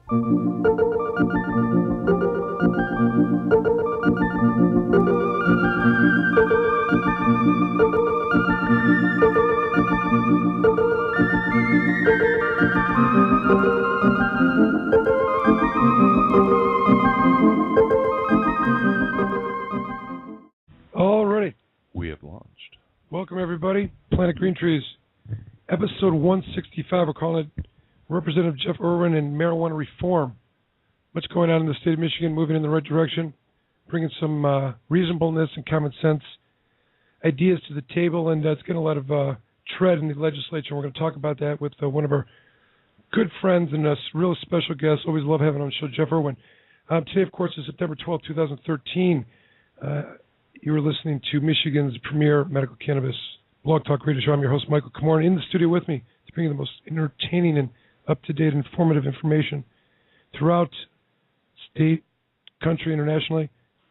Alrighty. We have launched. Welcome, everybody. Planet Green Trees, episode 165. We're calling it Representative Jeff Irwin and Marijuana Reform. What's going on in the state of Michigan, moving in the right direction, bringing some reasonableness and common sense ideas to the table, and it's getting a lot of tread in the legislature. We're going to talk about that with one of our good friends and a real special guest. Always love having on the show, Jeff Irwin. Today, of course, is September 12, 2013. You are listening to Michigan's premier medical cannabis blog talk radio show. I'm your host, Michael Komorn, in the studio with me to bring you the most entertaining and up-to-date informative information throughout state, country, internationally.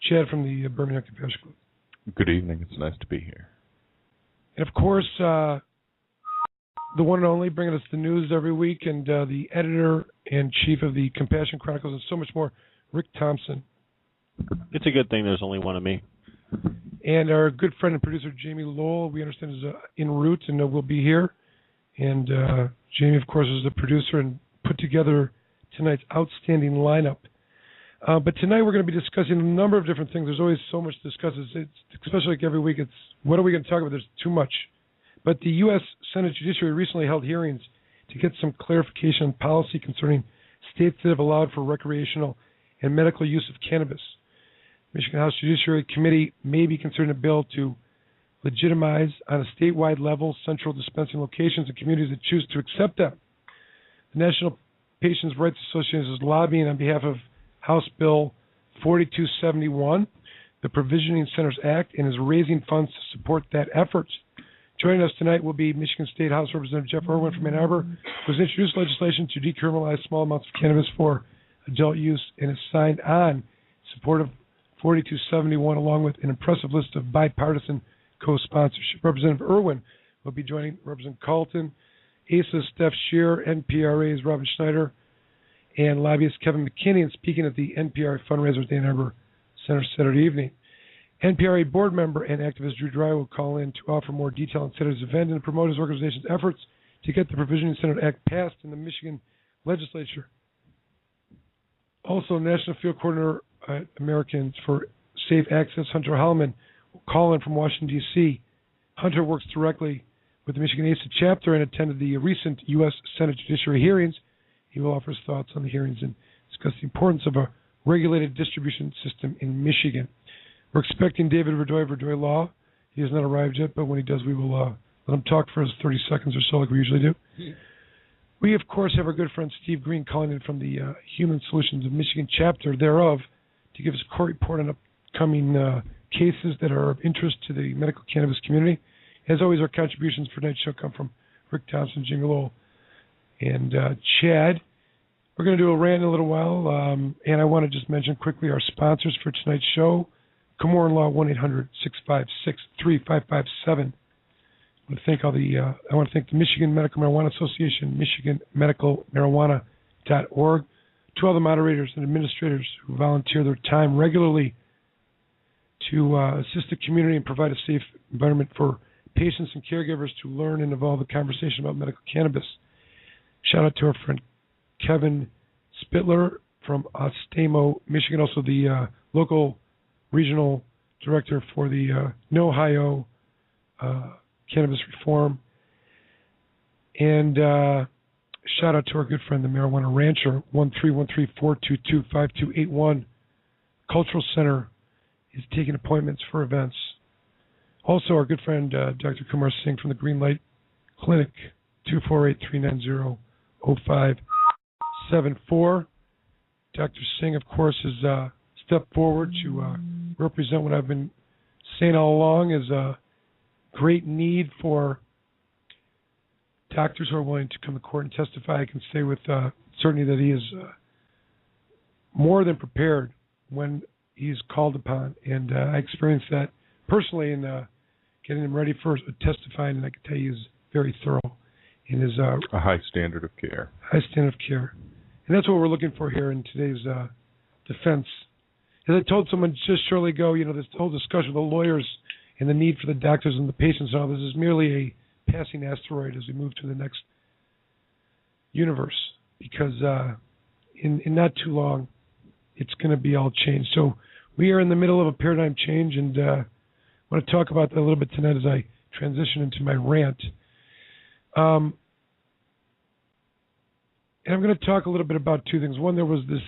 Chad from the Birmingham Compassion Club. Good evening. It's nice to be here. And, of course, the one and only, bringing us the news every week, and the editor-in-chief of the Compassion Chronicles and so much more, Rick Thompson. It's a good thing there's only one of me. And our good friend and producer, Jamie Lowell, we understand is en route and will be here. And Jamie, of course, is the producer and put together tonight's outstanding lineup. But tonight we're going to be discussing a number of different things. There's always so much to discuss. It's especially like every week, it's what are we going to talk about? There's too much. But the US Senate Judiciary recently held hearings to get some clarification on policy concerning states that have allowed for recreational and medical use of cannabis. Michigan House Judiciary Committee may be considering a bill to legitimize on a statewide level central dispensing locations in communities that choose to accept them. The National Patients' Rights Association is lobbying on behalf of House Bill 4271, the Provisioning Centers Act, and is raising funds to support that effort. Joining us tonight will be Michigan State House Representative Jeff Irwin from Ann Arbor, who has introduced legislation to decriminalize small amounts of cannabis for adult use and has signed on support of 4271, along with an impressive list of bipartisan co-sponsorship. Representative Irwin will be joining Representative Carlton, ASA Steph Shear, NPRA's Robin Schneider, and lobbyist Kevin McKinney, and speaking at the NPRA fundraiser at the Ann Arbor Center Saturday evening. NPRA board member and activist Drew Rudoi will call in to offer more detail on Saturday's event and promote his organization's efforts to get the Provisioning Center Act passed in the Michigan Legislature. Also, National Field Coordinator Americans for Safe Access Hunter Holliman will call in from Washington, D.C. Hunter works directly with the Michigan ASA chapter and attended the recent US Senate Judiciary hearings. He will offer his thoughts on the hearings and discuss the importance of a regulated distribution system in Michigan. We're expecting David Rudoi of Rudoi Law. He has not arrived yet, but when he does, we will let him talk for his 30 seconds or so like we usually do. We, of course, have our good friend Steve Green calling in from the Human Solutions of Michigan chapter thereof to give us a court report on upcoming cases that are of interest to the medical cannabis community. As always, our contributions for tonight's show come from Rick Thompson, Jamie Lowell, and Chad. We're going to do a rant in a little while, and I want to just mention quickly our sponsors for tonight's show. Komorn Law, 1-800-656-3557. I want to thank the Michigan Medical Marijuana Association, michiganmedicalmarijuana.org, to all the moderators and administrators who volunteer their time regularly to assist the community and provide a safe environment for patients and caregivers to learn and evolve the conversation about medical cannabis. Shout out to our friend Kevin Spittler from Ostamo, Michigan, also the local regional director for the Ohio Cannabis Reform. And shout out to our good friend, the Marijuana Rancher, 1-313-422-5281. Cultural Center is taking appointments for events. Also, our good friend, Dr. Kumar Singh from the Green Light Clinic, 248-390-0574. Dr. Singh, of course, has stepped forward to represent what I've been saying all along is a great need for doctors who are willing to come to court and testify. I can say with certainty that he is more than prepared when he's called upon. And I experienced that personally in getting him ready for testifying, and I can tell you he's very thorough in his... a high standard of care. High standard of care. And that's what we're looking for here in today's defense. As I told someone just shortly ago, this whole discussion of the lawyers and the need for the doctors and the patients and all this is merely a passing asteroid as we move to the next universe, because in not too long, it's going to be all changed. So we are in the middle of a paradigm change, and I want to talk about that a little bit tonight as I transition into my rant. And I'm going to talk a little bit about two things. One, there was this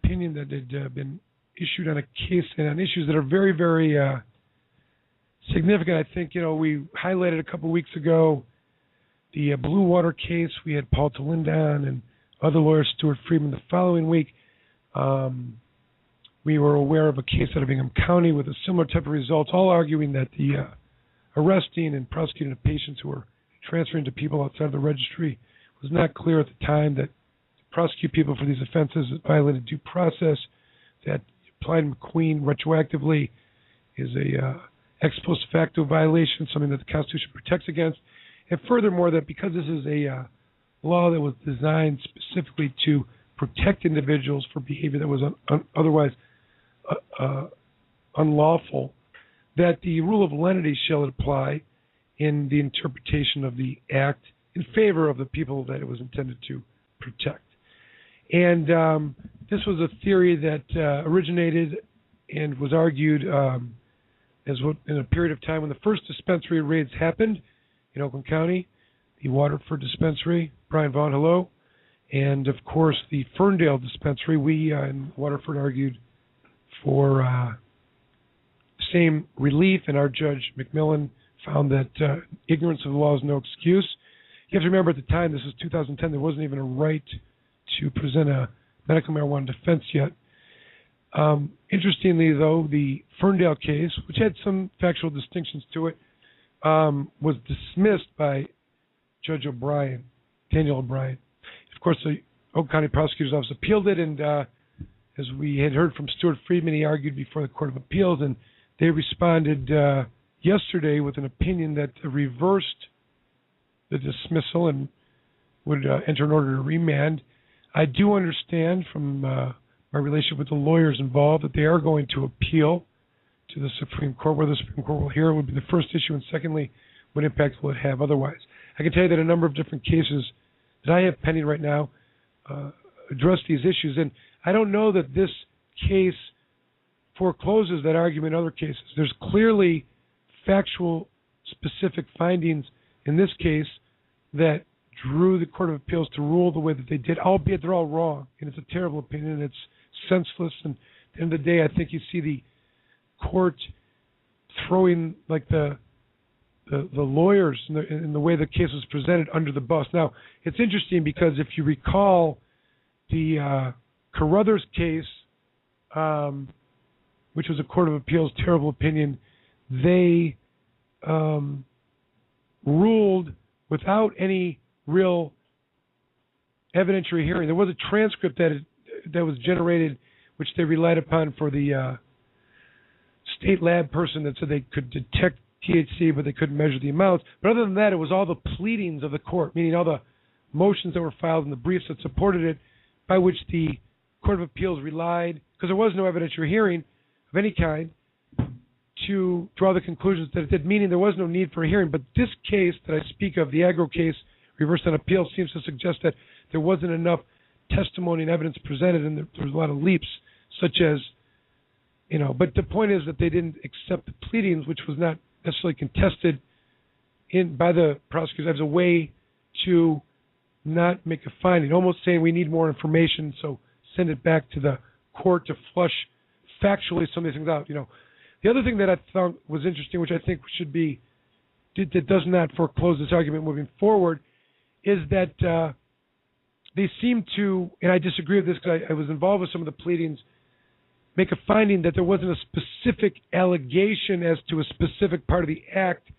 opinion that had been issued on a case and on issues that are very, very significant. I think, we highlighted a couple weeks ago the Blue Water case. We had Paul Talindon and other lawyers, Stuart Friedman. The following week, we were aware of a case out of Birmingham County with a similar type of results, all arguing that the arresting and prosecuting of patients who were transferring to people outside of the registry was not clear at the time, that to prosecute people for these offenses violated due process, that applying McQueen retroactively is a ex post facto violation, something that the Constitution protects against, and furthermore that because this is a law that was designed specifically to protect individuals for behavior that was otherwise unlawful, that the rule of lenity shall apply in the interpretation of the act in favor of the people that it was intended to protect. And this was a theory that originated and was argued in a period of time when the first dispensary raids happened in Oakland County, the Waterford dispensary. Brian Vaughn, hello. And, of course, the Ferndale dispensary. We in Waterford argued for same relief, and our Judge McMillan found that ignorance of the law is no excuse. You have to remember at the time, this is 2010, there wasn't even a right to present a medical marijuana defense yet. Interestingly, though, the Ferndale case, which had some factual distinctions to it, was dismissed by Judge O'Brien, Daniel O'Brien. Of course, the Oakland County Prosecutor's Office appealed it, and as we had heard from Stuart Friedman, he argued before the Court of Appeals, and they responded yesterday with an opinion that reversed the dismissal and would enter an order to remand. I do understand from my relationship with the lawyers involved that they are going to appeal to the Supreme Court. Whether the Supreme Court will hear it would be the first issue, and secondly, what impact will it have otherwise. I can tell you that a number of different cases that I have pending right now address these issues, and I don't know that this case forecloses that argument in other cases. There's clearly factual, specific findings in this case that drew the Court of Appeals to rule the way that they did, albeit they're all wrong, and it's a terrible opinion, and it's senseless, and at the end of the day, I think you see the court throwing like the lawyers in the way the case was presented under the bus. Now, it's interesting because if you recall the Carruthers case, which was a Court of Appeals terrible opinion, they ruled without any real evidentiary hearing. There was a transcript that was generated, which they relied upon for the state lab person that said they could detect THC, but they couldn't measure the amounts. But other than that, it was all the pleadings of the court, meaning all the motions that were filed and the briefs that supported it, by which the Court of Appeals relied, because there was no evidentiary hearing of any kind, to draw the conclusions that it did, meaning there was no need for a hearing. But this case that I speak of, the Agro case, reversed on appeal, seems to suggest that there wasn't enough testimony and evidence presented, and there was a lot of leaps, such as, but the point is that they didn't accept the pleadings, which was not necessarily contested by the prosecutors as a way to not make a finding, almost saying we need more information, so send it back to the court to flush factually some of these things out. The other thing that I thought was interesting, which I think that does not foreclose this argument moving forward, is that they seem to, and I disagree with this because I was involved with some of the pleadings, make a finding that there wasn't a specific allegation as to a specific part of the act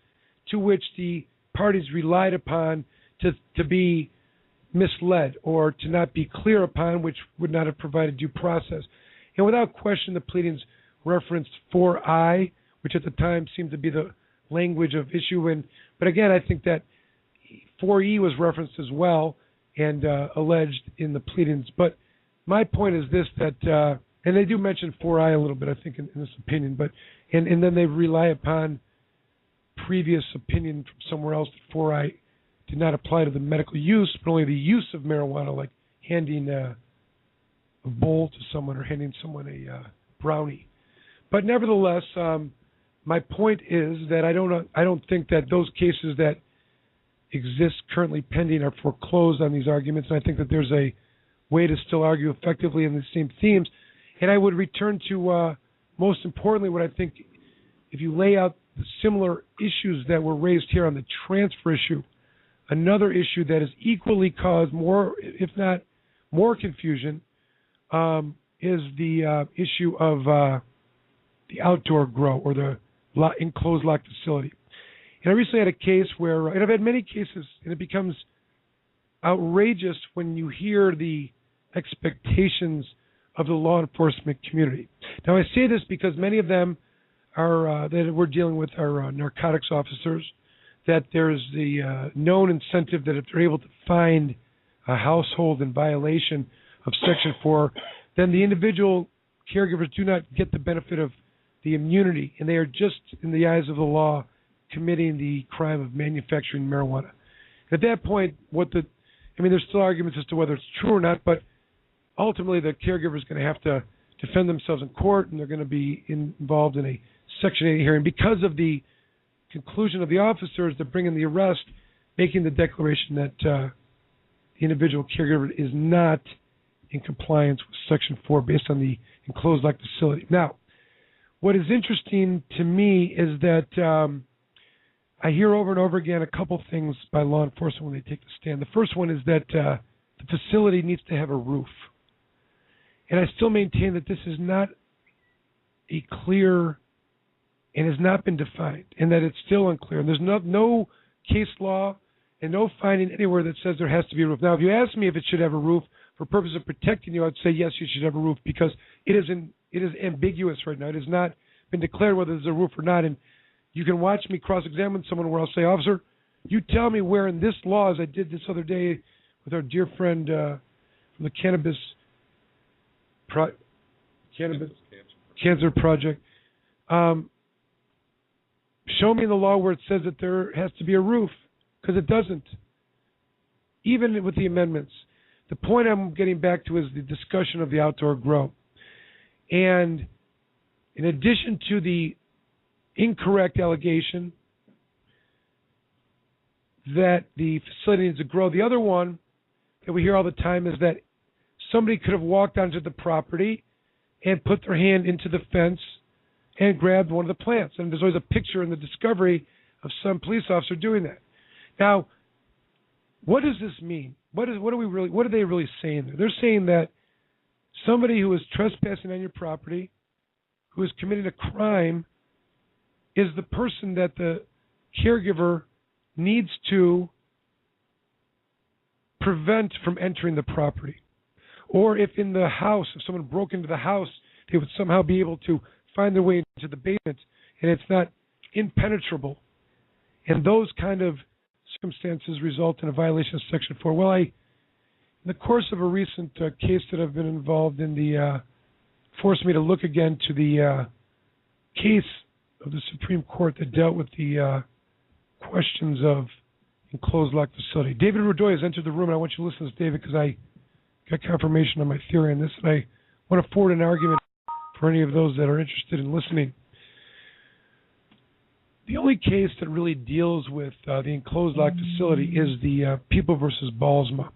to which the parties relied upon to be misled or to not be clear upon, which would not have provided due process. And without question, the pleadings referenced 4I, which at the time seemed to be the language of issue. But again, I think that 4E was referenced as well, and alleged in the pleadings. But my point is this, that, and they do mention 4I a little bit, I think, in this opinion, but and then they rely upon previous opinion from somewhere else that 4I did not apply to the medical use, but only the use of marijuana, like handing a bowl to someone or handing someone a brownie. But nevertheless, my point is that I don't think that those cases that exist currently pending are foreclosed on these arguments, and I think that there's a way to still argue effectively in the same themes. And I would return to, most importantly, what I think, if you lay out the similar issues that were raised here on the transfer issue, another issue that has equally caused more, if not more confusion, is the issue of the outdoor grow or the enclosed locked facility. And I recently had a case where, and I've had many cases, and it becomes outrageous when you hear the expectations of the law enforcement community. Now, I say this because many of them are that we're dealing with are narcotics officers, that there's the known incentive that if they're able to find a household in violation of Section 4, then the individual caregivers do not get the benefit of the immunity, and they are just, in the eyes of the law, committing the crime of manufacturing marijuana. At that point, there's still arguments as to whether it's true or not, but ultimately the caregiver is going to have to defend themselves in court, and they're going to be involved in a Section 8 hearing because of the conclusion of the officers that bring in the arrest, making the declaration that the individual caregiver is not in compliance with Section 4 based on the enclosed locked facility. Now, what is interesting to me is that I hear over and over again a couple things by law enforcement when they take the stand. The first one is that the facility needs to have a roof. And I still maintain that this is not a clear and has not been defined, and that it's still unclear. And there's no case law and no finding anywhere that says there has to be a roof. Now, if you ask me if it should have a roof for purpose of protecting you, I'd say yes, you should have a roof, because it is ambiguous right now. It has not been declared whether there's a roof or not. And you can watch me cross-examine someone where I'll say, officer, you tell me where in this law, as I did this other day with our dear friend from the Cannabis Cancer Project, show me in the law where it says that there has to be a roof, because it doesn't, even with the amendments. The point I'm getting back to is the discussion of the outdoor grow. And in addition to the incorrect allegation that the facility needs to grow, the other one that we hear all the time is that somebody could have walked onto the property and put their hand into the fence and grabbed one of the plants. And there's always a picture in the discovery of some police officer doing that. Now, what does this mean? What are they really saying there? They're saying that somebody who is trespassing on your property, who is committing a crime, is the person that the caregiver needs to prevent from entering the property. Or if in the house, if someone broke into the house, they would somehow be able to find their way into the basement, and it's not impenetrable. And those kind of circumstances result in a violation of Section 4. Well, in the course of a recent case that I've been involved in, forced me to look again to the case of the Supreme Court that dealt with the questions of enclosed locked facility. David Rudoi has entered the room, and I want you to listen to this, David, because I got confirmation on my theory on this, and I want to forward an argument for any of those that are interested in listening. The only case that really deals with the enclosed locked facility is the People versus Balsma.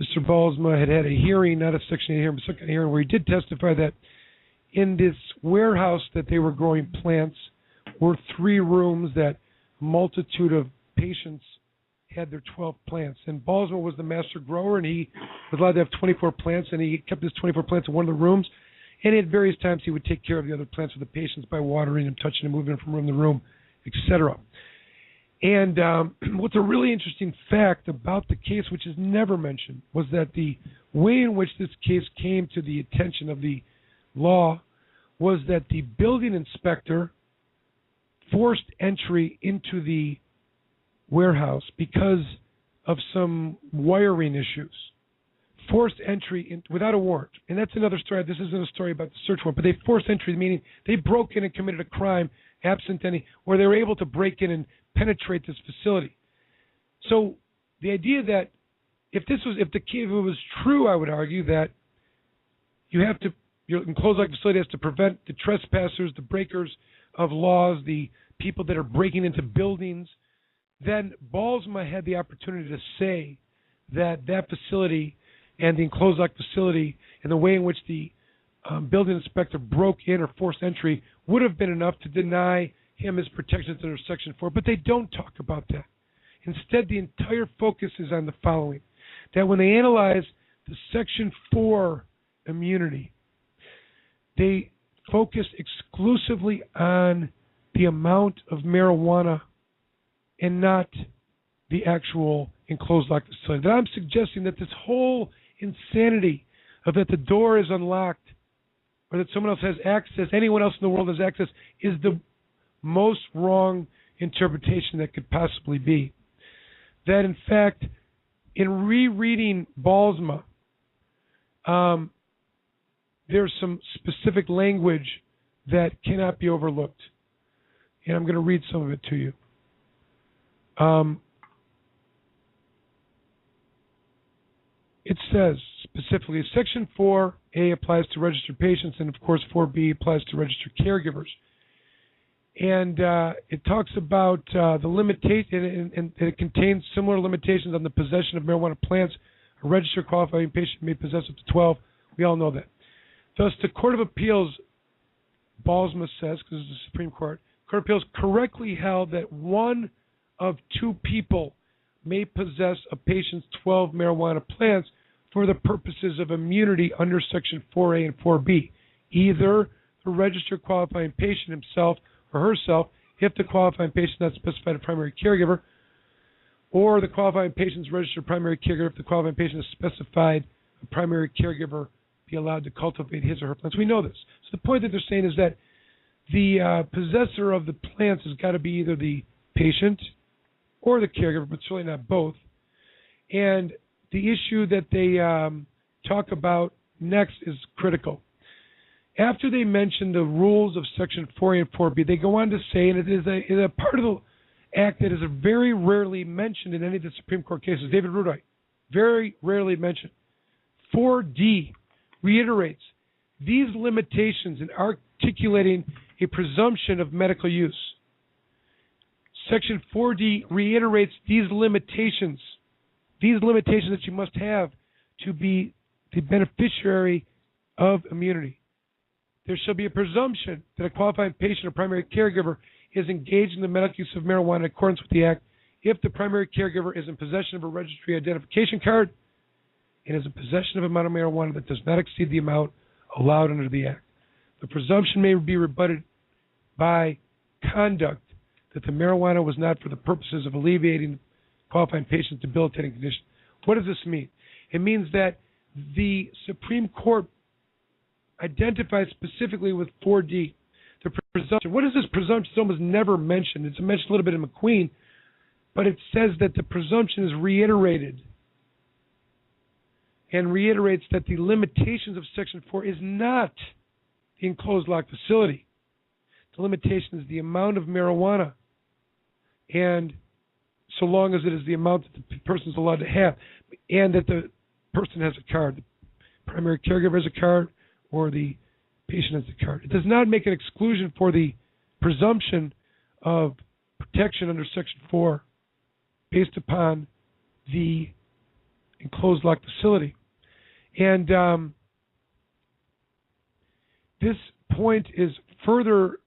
Mr. Balsma had a hearing, not a Section 8 hearing, but a second hearing, where he did testify that in this warehouse that they were growing plants were 3 rooms that a multitude of patients had their 12 plants. And Balsma was the master grower, and he was allowed to have 24 plants, and he kept his 24 plants in one of the rooms. And at various times, he would take care of the other plants for the patients by watering them, touching them, moving them from room to room, etc. And what's a really interesting fact about the case, which is never mentioned, was that the way in which this case came to the attention of the law was that the building inspector forced entry into the warehouse because of some wiring issues. Forced entry without a warrant. And that's another story. This isn't a story about the search warrant, but they forced entry, meaning they broke in and committed a crime absent any, or they were able to break in and penetrate this facility. So the idea that if it was true, I would argue that your enclosed-like facility has to prevent the trespassers, the breakers of laws, the people that are breaking into buildings, then Balsma had the opportunity to say that facility and the enclosed-like facility and the way in which the building inspector broke in or forced entry would have been enough to deny him his protections under Section 4. But they don't talk about that. Instead, the entire focus is on the following, that when they analyze the Section 4 immunity, they focus exclusively on the amount of marijuana and not the actual enclosed-like facility. That I'm suggesting that this whole insanity of that the door is unlocked or that someone else has access, anyone else in the world has access, is the most wrong interpretation that could possibly be. That, in fact, in rereading Balsma, there's some specific language that cannot be overlooked. And I'm going to read some of it to you. It says specifically, Section 4A applies to registered patients, and of course 4B applies to registered caregivers. And it talks about the limitation, and it contains similar limitations on the possession of marijuana plants. A registered qualifying patient may possess up to 12. We all know that. Thus, the Court of Appeals, Balsma says, because it's the Supreme Court, Court of Appeals correctly held that one of two people may possess a patient's 12 marijuana plants for the purposes of immunity under Section 4A and 4B. Either the registered qualifying patient himself or herself, if the qualifying patient is not specified a primary caregiver, or the qualifying patient's registered primary caregiver if the qualifying patient is specified a primary caregiver be allowed to cultivate his or her plants. We know this. So the point that they're saying is that the possessor of the plants has got to be either the patient or the caregiver, but certainly not both. And the issue that they talk about next is critical. After they mention the rules of Section 4A and 4B, they go on to say, and it is a part of the Act that is very rarely mentioned in any of the Supreme Court cases. David Rudoi, very rarely mentioned. 4D reiterates these limitations in articulating a presumption of medical use. Section 4D reiterates these limitations that you must have to be the beneficiary of immunity. There shall be a presumption that a qualifying patient or primary caregiver is engaged in the medical use of marijuana in accordance with the Act if the primary caregiver is in possession of a registry identification card and is in possession of an amount of marijuana that does not exceed the amount allowed under the Act. The presumption may be rebutted by conduct that the marijuana was not for the purposes of alleviating the qualifying patient's debilitating condition. What does this mean? It means that the Supreme Court identifies specifically with 4D the presumption. What is this presumption? It's almost never mentioned. It's mentioned a little bit in McQueen, but it says that the presumption is reiterated and reiterates that the limitations of Section 4 is not the enclosed locked facility. The limitation is the amount of marijuana, and so long as it is the amount that the person is allowed to have, and that the person has a card. The primary caregiver has a card, or the patient has a card. It does not make an exclusion for the presumption of protection under Section 4 based upon the enclosed locked facility. And this point is further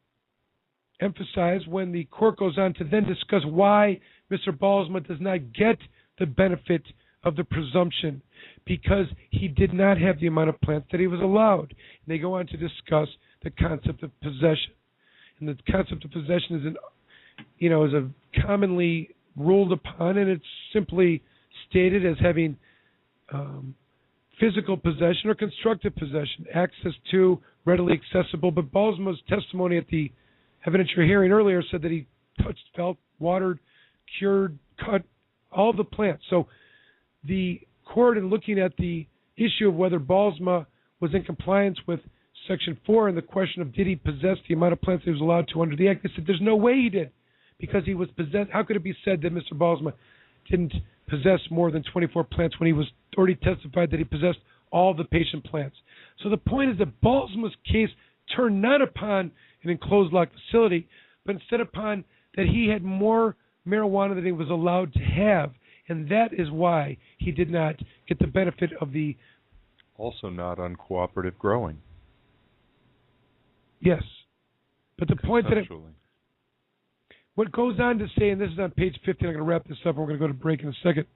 emphasized when the court goes on to then discuss why Mr. Balsma does not get the benefit of the presumption, because he did not have the amount of plants that he was allowed. And they go on to discuss the concept of possession. And the concept of possession is a commonly ruled upon, and it's simply stated as having physical possession or constructive possession, access to, readily accessible. But Balsma's testimony at the evidentiary hearing earlier said that he touched, felt, watered, cured, cut all the plants. So the court, in looking at the issue of whether Balsma was in compliance with Section 4 and the question of did he possess the amount of plants he was allowed to under the Act, they said there's no way he did, because he was possessed. How could it be said that Mr. Balsma didn't possess more than 24 plants when he was already testified that he possessed all the patient plants? So the point is that Balsma's case turned not upon an enclosed locked facility, but instead upon that he had more marijuana than he was allowed to have, and that is why he did not get the benefit of the... Also not uncooperative growing. Yes. But the point that... What goes on to say, and this is on page 15, I'm going to wrap this up, and we're going to go to break in a second,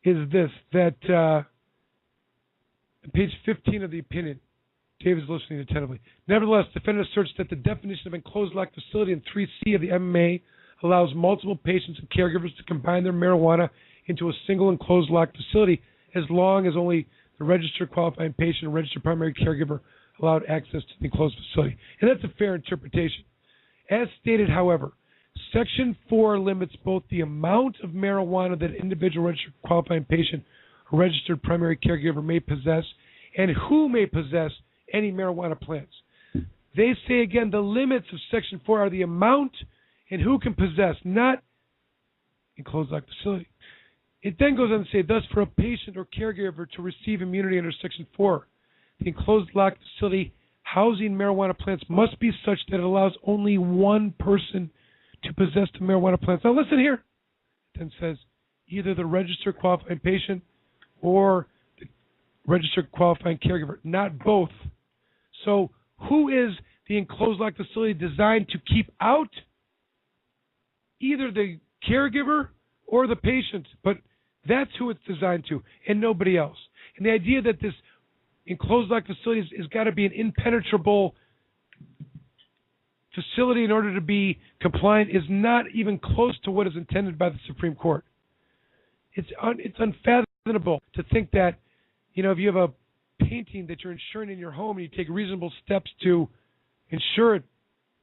is this, that on page 15 of the opinion, Dave is listening attentively. Nevertheless, defendant asserts that the definition of enclosed locked facility in 3C of the MMA allows multiple patients and caregivers to combine their marijuana into a single enclosed locked facility as long as only the registered qualifying patient and registered primary caregiver allowed access to the enclosed facility. And that's a fair interpretation. As stated, however, Section 4 limits both the amount of marijuana that an individual registered qualifying patient or registered primary caregiver may possess and who may possess any marijuana plants. They say, again, the limits of Section 4 are the amount and who can possess, not enclosed locked facility. It then goes on to say, thus, for a patient or caregiver to receive immunity under Section 4, the enclosed locked facility housing marijuana plants must be such that it allows only one person to possess the marijuana plants. Now listen here. It then says either the registered qualifying patient or the registered qualifying caregiver, not both. So who is the enclosed locked facility designed to keep out? Either the caregiver or the patient, but that's who it's designed to, and nobody else. And the idea that this enclosed locked facility has got to be an impenetrable facility in order to be compliant is not even close to what is intended by the Supreme Court. It's unfathomable to think that, you know, if you have a painting that you're insuring in your home and you take reasonable steps to insure it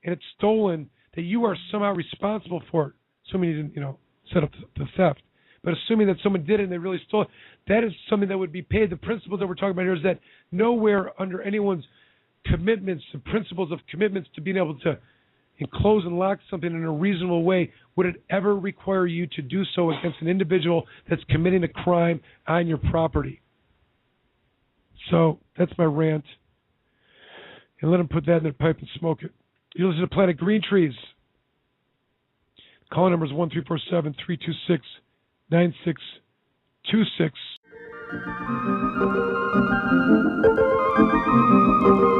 and it's stolen, that you are somehow responsible for it. Assuming you didn't, set up the theft. But assuming that someone did it and they really stole it, that is something that would be paid. The principle that we're talking about here is that nowhere under anyone's commitments, the principles of commitments to being able to enclose and lock something in a reasonable way, would it ever require you to do so against an individual that's committing a crime on your property. So that's my rant. And let them put that in their pipe and smoke it. You listen to Planet Green Trees. Call number is 1-347-326-9626.